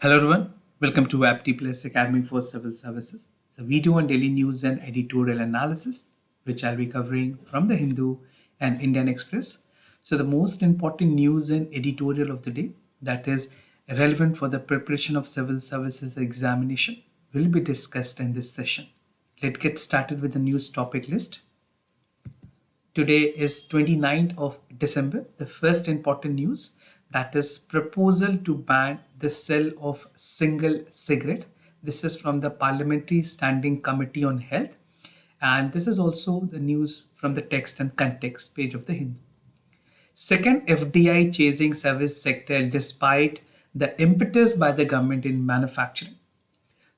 Hello everyone, welcome to Apti Plus Academy for Civil Services. It's a video on daily news and editorial analysis, which I'll be covering from the Hindu and Indian Express. So the most important news and editorial of the day that is relevant for the preparation of civil services examination will be discussed in this session. Let's get started with the news topic list. Today is 29th of December. The first important news, that is proposal to ban the sale of single cigarette. This is from the Parliamentary Standing Committee on Health, and this is also the news from the text and context page of the Hindu. Second, FDI chasing service sector despite the impetus by the government in manufacturing.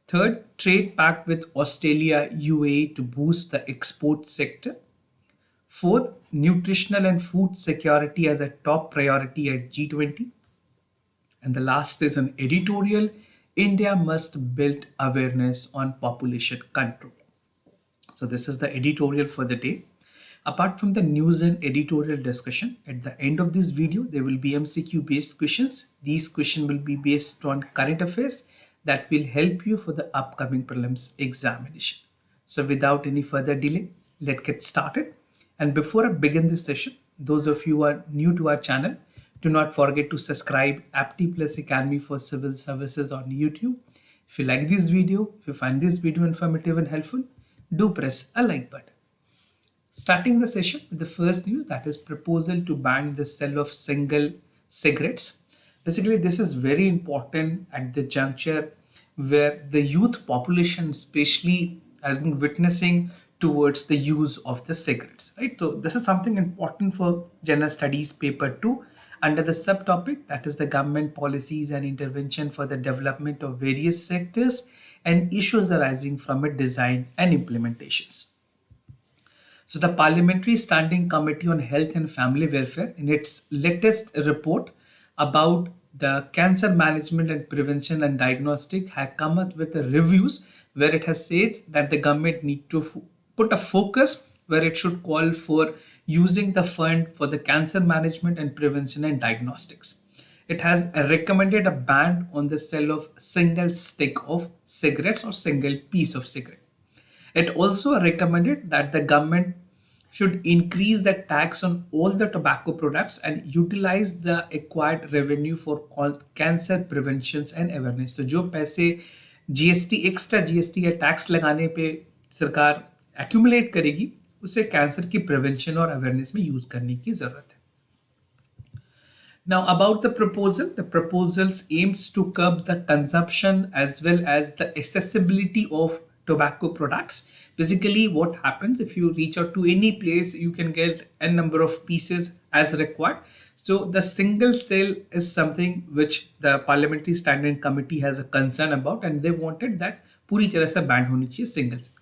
Third, trade pact with Australia, UAE to boost the export sector. Fourth, nutritional and food security as a top priority at G20. And the last is an editorial, India must build awareness on population control. So this is the editorial for the day. Apart from the news and editorial discussion, at the end of this video, there will be MCQ based questions. These questions will be based on current affairs that will help you for the upcoming prelims examination. So without any further delay, let's get started. And before I begin this session, those of you who are new to our channel, do not forget to subscribe Apti Plus Academy for Civil Services on YouTube. If you like this video, if you find this video informative and helpful, do press a like button. Starting the session with the first news, that is proposal to ban the sale of single cigarettes. Basically, this is very important at the juncture where the youth population especially has been witnessing towards the use of the cigarettes, right? So this is something important for general studies paper 2 under the subtopic, that is the government policies and intervention for the development of various sectors and issues arising from its design and implementations. So the Parliamentary Standing Committee on Health and Family Welfare, in its latest report about the cancer management and prevention and diagnostic, had come up with the reviews where it has said that the government need to put a focus where it should call for using the fund for the cancer management and prevention and diagnostics. It has recommended a ban on the sale of single stick of cigarettes or single piece of cigarette. It also recommended that the government should increase the tax on all the tobacco products and utilize the acquired revenue for cancer preventions and awareness. तो जो पैसे GST extra GST या tax लगाने पे सरकार accumulate करेगी उसे cancer की प्रिवेंशन और अवेयरनेस में यूज करने की जरूरत है. Now about the proposals aims to curb the consumption as well as the accessibility of tobacco products. Basically, what happens if you reach out to any place, you can get a number of pieces as required. So the single sale is something which the Parliamentary Standing Committee has a concern about, and they wanted that पूरी तरह से ban होनी चाहिए single sale.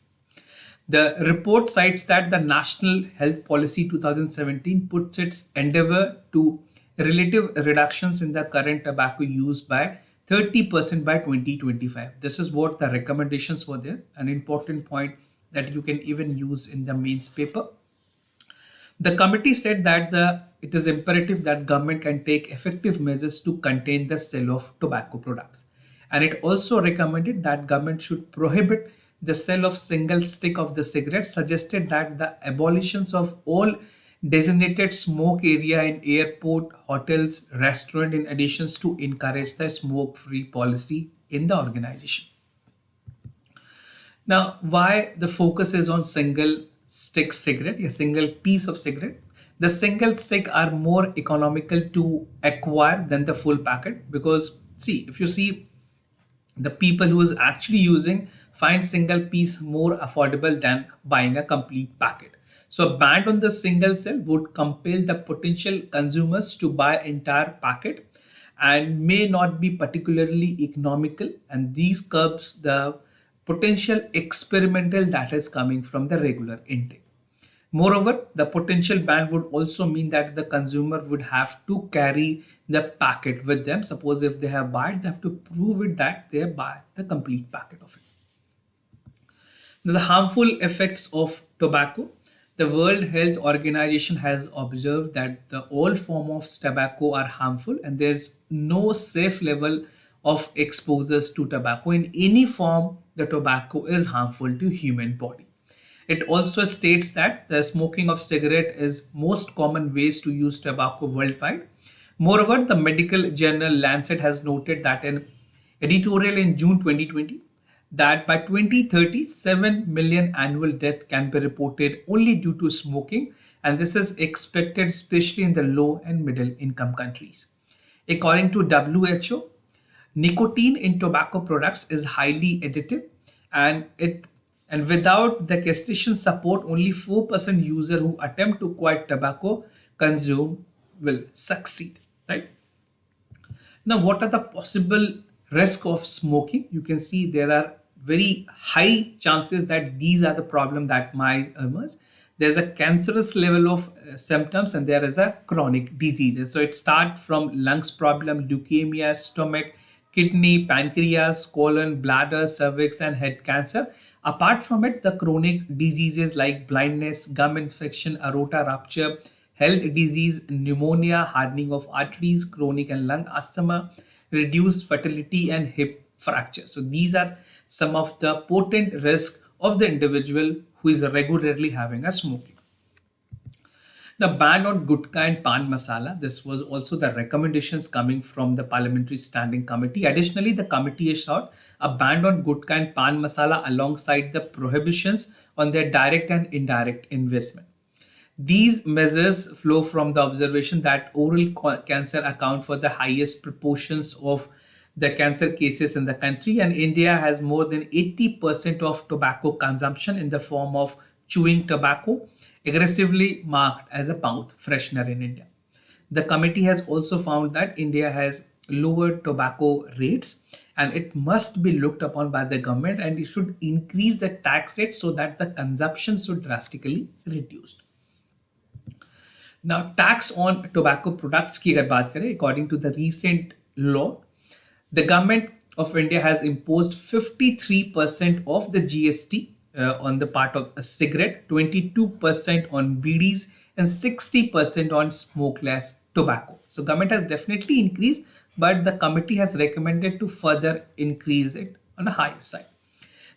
The report cites that the National Health Policy 2017 puts its endeavor to relative reductions in the current tobacco use by 30% by 2025. This is what the recommendations were there, an important point that you can even use in the mains paper. The committee said that it is imperative that government can take effective measures to contain the sale of tobacco products. And it also recommended that government should prohibit the sale of single stick of the cigarette, suggested that the abolitions of all designated smoke area in airport, hotels, restaurant, in addition to encourage the smoke-free policy in the organization. Now, why the focus is on single stick cigarette, a single piece of cigarette? The single stick are more economical to acquire than the full packet, because see, if you see the people who is actually using find single piece more affordable than buying a complete packet. So a ban on the single sale would compel the potential consumers to buy entire packet and may not be particularly economical, and these curbs the potential experimental that is coming from the regular intake. Moreover, the potential ban would also mean that the consumer would have to carry the packet with them. Suppose if they have bought, they have to prove it that they buy the complete packet of it. Now, the harmful effects of tobacco. The World Health Organization has observed that all forms of tobacco are harmful, and there's no safe level of exposures to tobacco. In any form, the tobacco is harmful to human body. It also states that the smoking of cigarette is most common ways to use tobacco worldwide. Moreover, the medical journal Lancet has noted that an editorial in June 2020 that by 2030, 7 million annual deaths can be reported only due to smoking, and this is expected especially in the low and middle income countries. According to WHO, nicotine in tobacco products is highly addictive, and it and without the castration support, only 4% user who attempt to quit tobacco consume will succeed. Right now, what are the possible risk of smoking? You can see there are very high chances that these are the problem that might emerge. There's a cancerous level of symptoms, and there is a chronic disease. So it starts from lungs problem, leukemia, stomach, kidney, pancreas, colon, bladder, cervix, and head cancer. Apart from it, the chronic diseases like blindness, gum infection, aorta rupture, health disease, pneumonia, hardening of arteries, chronic and lung asthma, reduced fertility, and hip fracture. So these are some of the potent risks of the individual who is regularly having a smoking. The ban on gutka and pan masala. This was also the recommendations coming from the Parliamentary Standing Committee. Additionally, the committee has sought a ban on gutka and pan masala alongside the prohibitions on their direct and indirect investment. These measures flow from the observation that oral cancer account for the highest proportions of the cancer cases in the country, and India has more than 80% of tobacco consumption in the form of chewing tobacco, aggressively marked as a mouth freshener in India. The committee has also found that India has lower tobacco rates, and it must be looked upon by the government, and it should increase the tax rate so that the consumption should drastically reduce. Now, tax on tobacco products की अगर बात करें, according to the recent law, the government of India has imposed 53% of the GST on the part of a cigarette, 22% on BDs, and 60% on smokeless tobacco. So government has definitely increased, but the committee has recommended to further increase it on a higher side.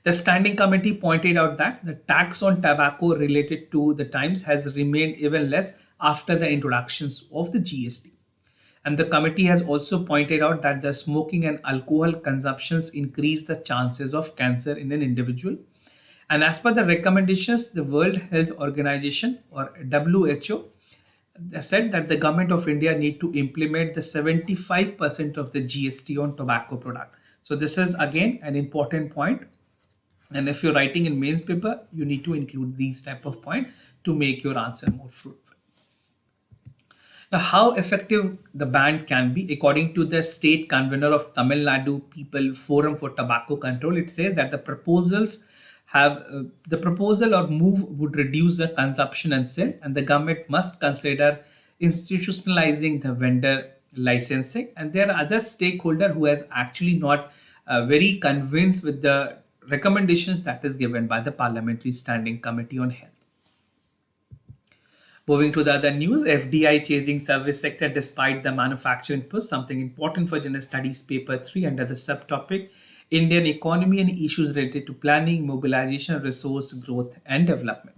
The standing committee pointed out that the tax on tobacco related to the times has remained even less after the introductions of the GST. And the committee has also pointed out that the smoking and alcohol consumptions increase the chances of cancer in an individual. And as per the recommendations, the World Health Organization or WHO said that the government of India need to implement the 75% of the GST on tobacco product. So this is again an important point. And if you're writing in mains paper, you need to include these type of points to make your answer more fruitful. Now, how effective the ban can be, according to the state convener of Tamil Nadu People Forum for Tobacco Control, it says that the proposal or move would reduce the consumption and sale, and the government must consider institutionalizing the vendor licensing. And there are other stakeholders who has actually not very convinced with the recommendations that is given by the Parliamentary Standing Committee on Health. Moving to the other news, FDI chasing service sector despite the manufacturing push, something important for General Studies paper 3 under the subtopic Indian economy and issues related to planning, mobilization, resource growth and development.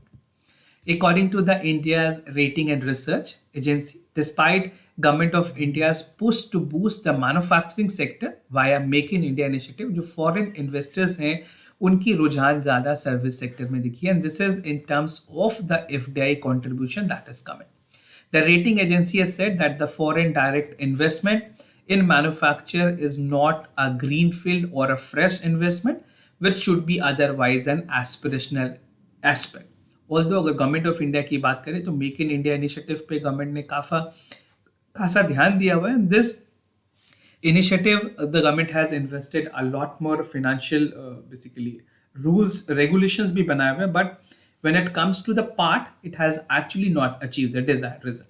According to the India's Rating and Research Agency, despite Government of India's push to boost the manufacturing sector via Make in India initiative, जो foreign investors हैं उनकी रुझान ज़्यादा service sector में दिखी है, and this is in terms of the FDI contribution that is coming. The rating agency has said that the foreign direct investment in manufacture is not a greenfield or a fresh investment, which should be otherwise an aspirational aspect. Although अगर government of India की बात करें तो make in India initiative पे government ने खासा ध्यान दिया हुआ है. This initiative, the government has invested a lot more financial basically rules regulations bhi banaye hue, but when it comes to the part, it has actually not achieved the desired result.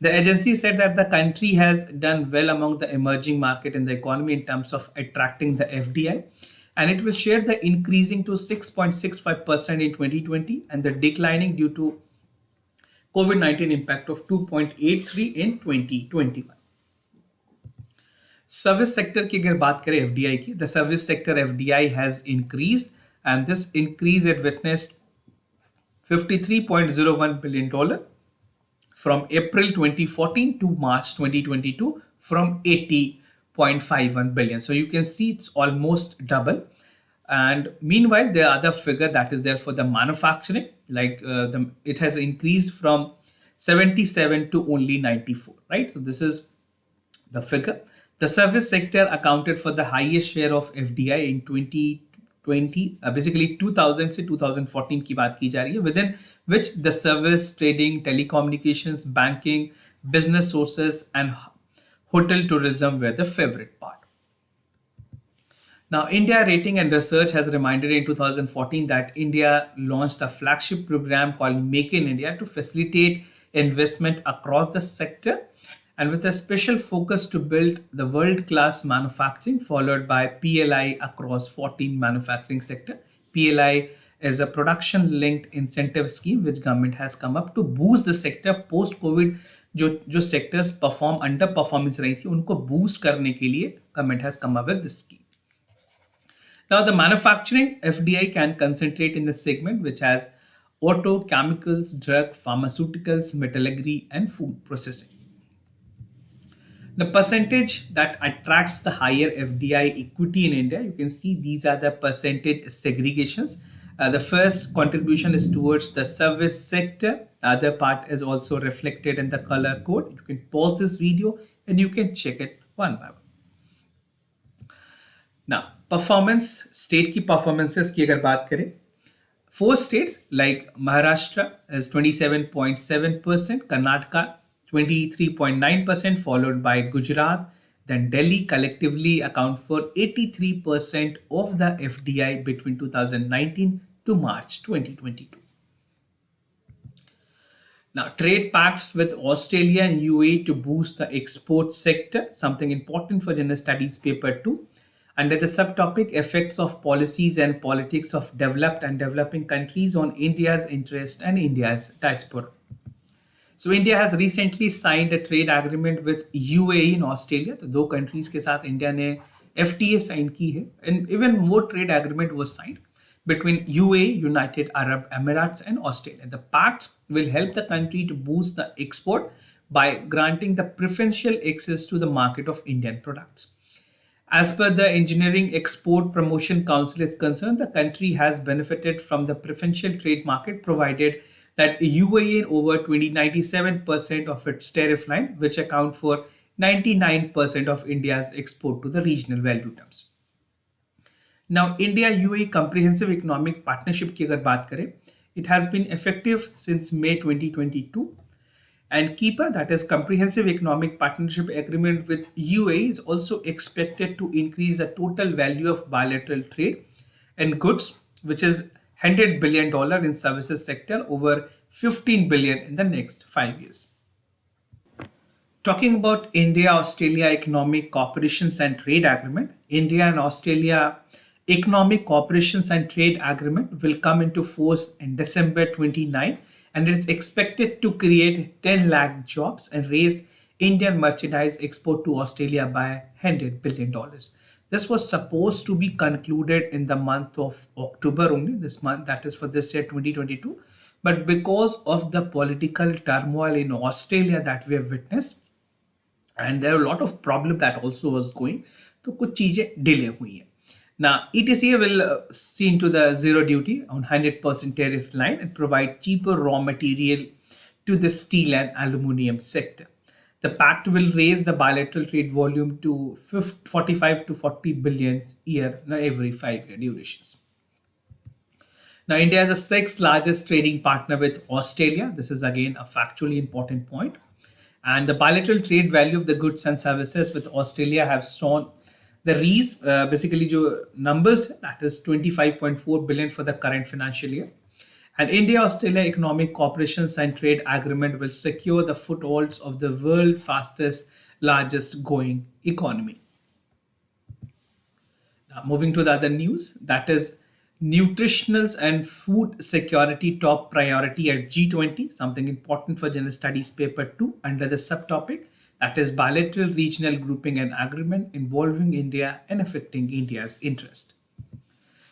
The agency said that the country has done well among the emerging market in the economy in terms of attracting the FDI, and it will share the increasing to 6.65% in 2020 and the declining due to COVID-19 impact of 2.83 in 2021. Service sector की अगर बात करें FDI की, the service sector FDI has increased and this increase it witnessed $53.01 billion from April 2014 to March 2022 from 80.51 billion. So you can see it's almost double. And meanwhile, the other figure that is there for the manufacturing, like it has increased from 77 to only 94, right? So this is the figure. The service sector accounted for the highest share of FDI in 2020, basically 2000 से 2014 की बात की जा रही है, within which the service, trading, telecommunications, banking, business sources and hotel tourism were the favorite part. Now, India Rating and Research has reminded in 2014 that India launched a flagship program called Make in India to facilitate investment across the sector and with a special focus to build the world-class manufacturing followed by PLI across 14 manufacturing sector. PLI is a production-linked incentive scheme which government has come up to boost the sector post-COVID. जो sectors perform underperformance रही थी उनको boost करने के लिए government has come up with this scheme. Now, the manufacturing FDI can concentrate in the segment which has auto, chemicals, drug, pharmaceuticals, metallurgy, and food processing. The percentage that attracts the higher FDI equity in India, you can see these are the percentage segregations. The first contribution is towards the service sector. The other part is also reflected in the color code. You can pause this video and you can check it one by one. Now, performance, state की performances की अगर बात करें, 4 states like Maharashtra is 27.7%, Karnataka 23.9%, followed by Gujarat, then Delhi collectively account for 83% of the FDI between 2019 to March 2022. Now, trade pacts with Australia and UAE to boost the export sector, something important for General Studies Paper 2. Under the subtopic Effects of Policies and Politics of Developed and Developing Countries on India's Interest and India's Diaspora. So India has recently signed a trade agreement with UAE in Australia. तो 2 countries के साथ India ने FTA sign की है, and even more trade agreement was signed between UAE, United Arab Emirates, and Australia. The pact will help the country to boost the export by granting the preferential access to the market of Indian products. As per the Engineering Export Promotion Council is concerned, the country has benefited from the preferential trade market provided that UAE in over 97% of its tariff line, which account for 99% of India's export to the regional value terms. Now, India-UAE Comprehensive Economic Partnership की अगर बात करें, it has been effective since May 2022. And KEPA, that is Comprehensive Economic Partnership Agreement with UAE, is also expected to increase the total value of bilateral trade and goods, which is $100 billion in services sector, over $15 billion in the next 5 years. Talking about India-Australia Economic Cooperations and Trade Agreement, India and Australia Economic Cooperations and Trade Agreement will come into force in December 29, and it is expected to create 10 lakh jobs and raise Indian merchandise export to Australia by $100 billion. This was supposed to be concluded in the month of October only, this month, that is for this year 2022. But because of the political turmoil in Australia that we have witnessed, and there are a lot of problem that also was going, तो कुछ चीजें delay हुई है. Now, ETCA will see into the zero duty on 100% tariff line and provide cheaper raw material to the steel and aluminium sector. The pact will raise the bilateral trade volume to 45 to 40 billion year every 5-year durations. Now, India is the 6th largest trading partner with Australia. This is again a factually important point. And the bilateral trade value of the goods and services with Australia have shown the REIS, basically जो numbers, that is 25.4 billion for the current financial year. And India-Australia Economic Cooperations and Trade Agreement will secure the footholds of the world's fastest, largest growing economy. Now, moving to the other news, that is nutritional and food security top priority at G20, something important for General Studies Paper 2 under the subtopic, that is bilateral, regional grouping and agreement involving India and affecting India's interest.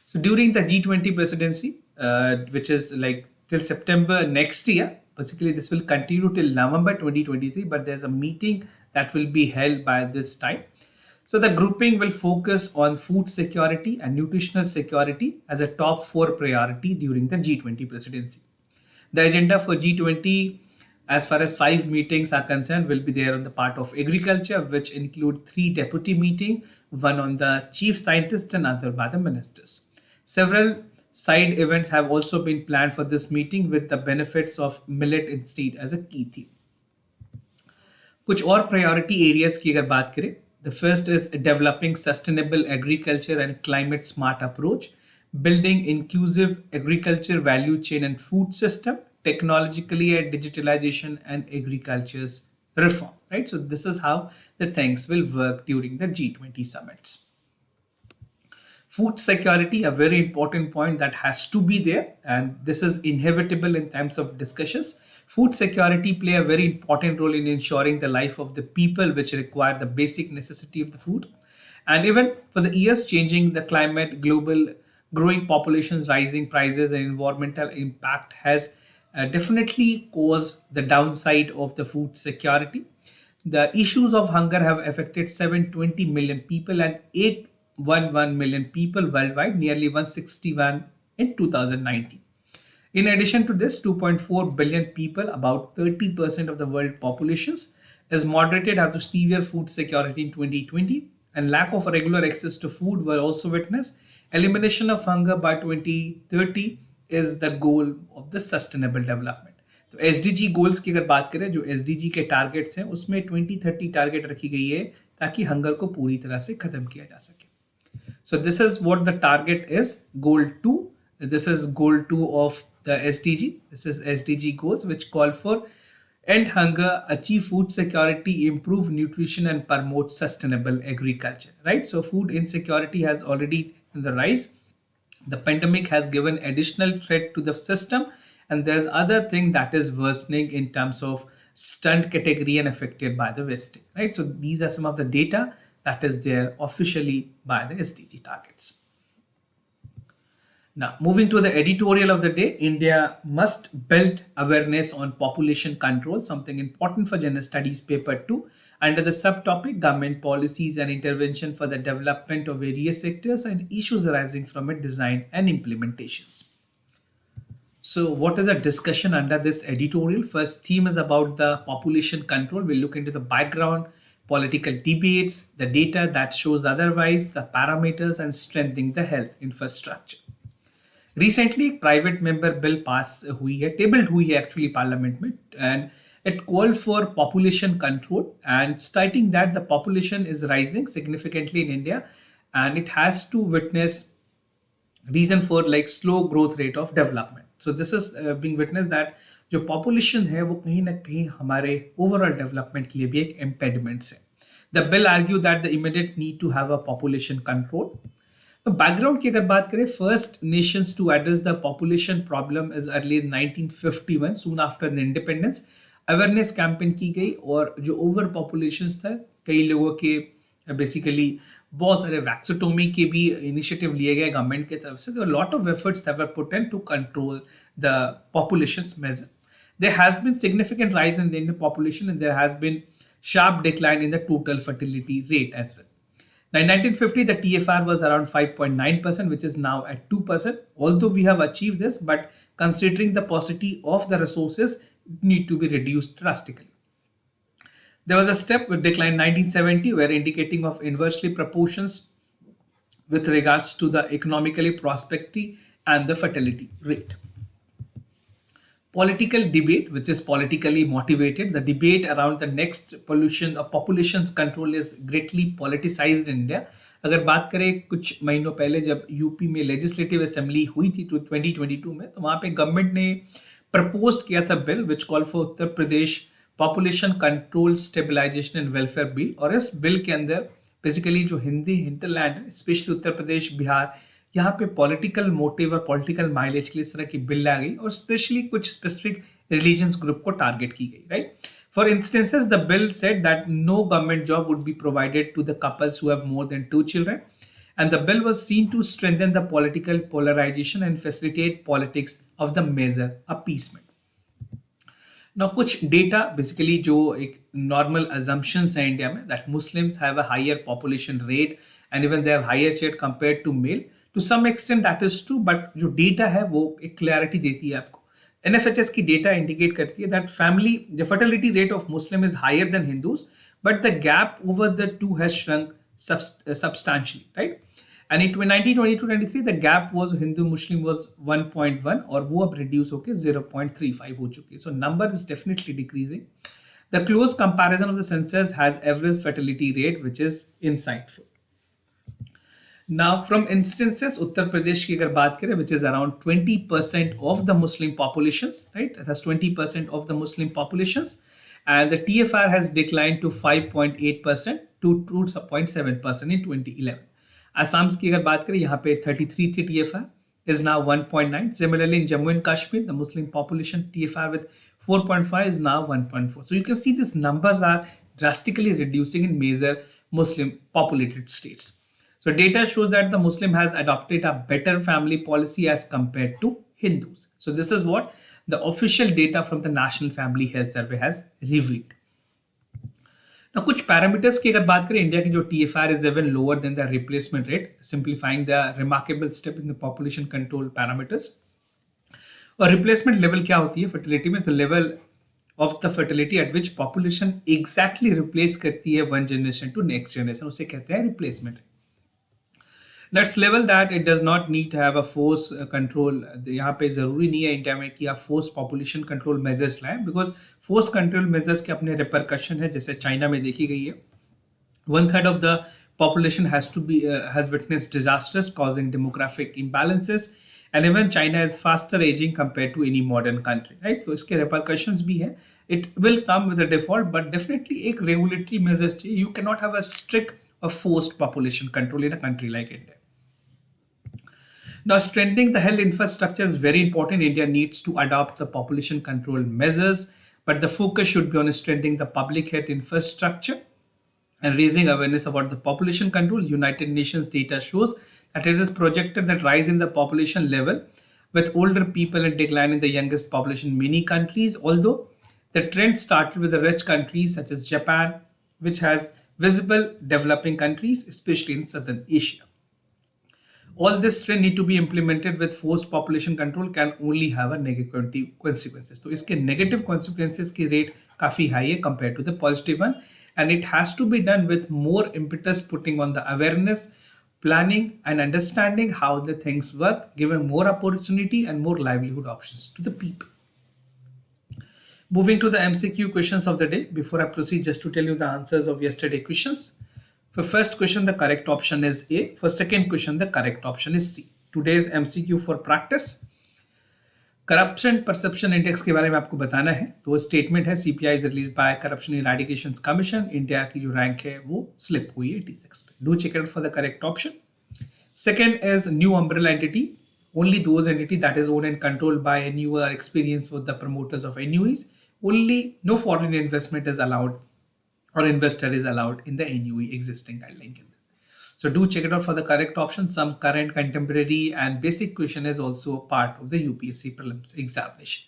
So during the G20 presidency, which is like till September next year, basically this will continue till November 2023, but there's a meeting that will be held by this time. So the grouping will focus on food security and nutritional security as a top four priority during the G20 presidency. The agenda for G20, as far as 5 meetings are concerned, will be there on the part of agriculture, which include 3 deputy meetings, one on the chief scientist and other by the ministers. Several side events have also been planned for this meeting with the benefits of millet instead as a key theme. कुछ और priority areas की अगर बात करें, the first is developing sustainable agriculture and climate smart approach, building inclusive agriculture value chain and food system, technologically and digitalization and agriculture's reform, right? So this is how the things will work during the G20 summits. Food security, a very important point that has to be there, and this is inevitable in terms of discussions. Food security play a very important role in ensuring the life of the people which require the basic necessity of the food. And even for the years changing, the climate, global growing populations, rising prices and environmental impact has definitely caused the downside of the food security. The issues of hunger have affected 720 million people and 811 million people worldwide, nearly 161 in 2019. In addition to this, 2.4 billion people, about 30% of the world populations, is moderated after severe food security in 2020, and lack of regular access to food were also witnessed. Elimination of hunger by 2030 is the goal of the sustainable development. तो SDG goals की अगर बात करें, जो SDG के targets हैं उसमें 2030 target रखी गई है ताकि हंगर को पूरी तरह से खत्म किया जा सके. So this is what the target is, goal 2. This is goal 2 of the SDG. This is SDG goals which call for end hunger, achieve food security, improve nutrition and promote sustainable agriculture, right? So food insecurity has already in the rise. The pandemic has given additional threat to the system, and there's other thing that is worsening in terms of stunt category and affected by the wasting, right? So these are some of the data that is there officially by the SDG targets. Now, moving to the editorial of the day, India must build awareness on population control, something important for General Studies paper 2, under the subtopic government policies and intervention for the development of various sectors and issues arising from it, design and implementations. So what is a discussion under this editorial? First theme is about the population control. We'll look into the background, political debates, the data that shows otherwise, the parameters and strengthening the health infrastructure. Recently private member bill pass हुई है, tabled हुई है actually parliament में, and it call for population control and stating that the population is rising significantly in India and it has to witness reason for like slow growth rate of development. So this is being witness that जो population है वो कहीं ना कहीं हमारे overall development के लिए भी एक इम्पेडिमेंट्स है. The bill argue that the immediate need to have a population control. तो बैकग्राउंड की अगर बात करें, first nations to address the population problem is early 1951, soon after the independence. Awareness campaign की गई और जो ओवर पॉपुलेशन था, कई लोगों के बेसिकली बहुत सारे वैक्सोटोमी के भी इनिशिएटिव लिए गए गवर्नमेंट की तरफ से. Lot of efforts that were put in to control the population major. There has been significant rise in the Indian population and there has been sharp decline in the total fertility rate as well. Now, in 1950, the TFR was around 5.9%, which is now at 2%. Although we have achieved this, but considering the paucity of the resources, need to be reduced drastically. There was a step with decline in 1970, where indicating of inversely proportions with regards to the economically prosperity and the fertility rate. Political debate, which is politically motivated. The debate around the next population's control is greatly politicized in India. अगर बात करें कुछ महीनों पहले जब UP में legislative assembly हुई थी 2022 में, तो वहाँ पे गवर्नमेंट ने प्रपोज किया था bill which call for Uttar Pradesh population control stabilization and welfare bill. और इस बिल के अंदर बेसिकली जो हिंदी हिंटरलैंड, स्पेशली उत्तर प्रदेश, बिहार, यहाँ पे पॉलिटिकल मोटिव और पॉलिटिकल माइलेज के लिए इस तरह की बिल आ गई और स्पेशली कुछ स्पेसिफिक रिलीजियंस ग्रुप को टारगेट की गई, right. For instances, the bill said that no government job would be provided to the couples who have more than 2 children, and the bill was seen to strengthen the political polarization and facilitate politics of the measure appeasement. Now, कुछ data basically जो एक normal assumptions है India में that Muslims have a higher population rate and even they have higher share compared to male. To some extent that is true, but जो data है वो एक clarity देती है आपको. NFHS की डेटा इंडिकेट करती है that family the fertility rate of Muslim is higher than Hindus, but the gap over the two has shrunk substantially, right? And in 1922 to 93 the gap was Hindu Muslim was 1.1 और वो अब reduce होके 0.35 हो चुकी है. So number is definitely decreasing. The close comparison of the census has average fertility rate which is insightful. Now from instances Uttar Pradesh की अगर बात करें which is around 20% of the Muslim populations, right? It has 20% of the Muslim populations and the TFR has declined to 5.8% to 2.7% in 2011. Assam की अगर बात करें यहाँ पे 33 थी TFR is now 1.9. Similarly in Jammu and Kashmir the Muslim population TFR with 4.5 is now 1.4. So you can see these numbers are drastically reducing in major Muslim populated states. So data shows that the Muslim has adopted a better family policy as compared to Hindus. So this is what the official data from the National Family Health Survey has revealed. Now, कुछ parameters की अगर बात करें India की जो TFR is even lower than the replacement rate, simplifying the remarkable step in the population control parameters. और replacement level क्या होती है fertility में? The level of the fertility at which population exactly replace करती है one generation to next generation, उसे कहते हैं replacement. Let's level that it does not need to have a force control. यहाँ पे जरूरी नहीं है इंडिया में कि आप force population control measures लाएं, because force control measures के अपने repercussion है, जैसे चाइना में देखी गई है. 1/3 of the population has witnessed disasters causing demographic imbalances, and even China is faster aging compared to any modern country, right? तो इसके repercussions भी हैं. It will come with a default, but definitely एक regulatory measures चाहिए. You cannot have a strict or forced population control in a country like India. Now, strengthening the health infrastructure is very important. India needs to adopt the population control measures, but the focus should be on strengthening the public health infrastructure and raising awareness about the population control. United Nations data shows that it is projected that rise in the population level with older people and decline in the youngest population in many countries, although the trend started with the rich countries such as Japan, which has visible developing countries, especially in Southern Asia. All this trend need to be implemented with forced population control can only have a negative consequences. तो इसके negative consequences की rate काफी high है compared to the positive one, and it has to be done with more impetus putting on the awareness, planning and understanding how the things work, giving more opportunity and more livelihood options to the people. Moving to the MCQ questions of the day. Before I proceed, just to tell you the answers of yesterday questions. For first question, the correct option is A. For second question, the correct option is C. Today's MCQ for practice. Corruption Perception Index के बारे में आपको बताना है. तो statement है CPI is released by Corruption Eradication Commission. India की जो रैंक है वो स्लिप हुई है T6 पे. Do check it out for the correct option. Second is new umbrella entity. Only those entity that is owned and controlled by NU are experienced with the promoters of NUEs. Only no foreign investment is allowed or investor is allowed in the NUE existing guideline. So do check it out for the correct option. Some current, contemporary and basic question is also part of the UPSC prelims examination.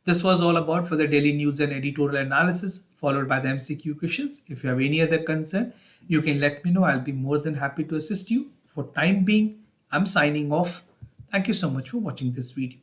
This was all about for the daily news and editorial analysis followed by the MCQ questions. If you have any other concern, you can let me know. I'll be more than happy to assist you. For time being, I'm signing off. Thank you so much for watching this video.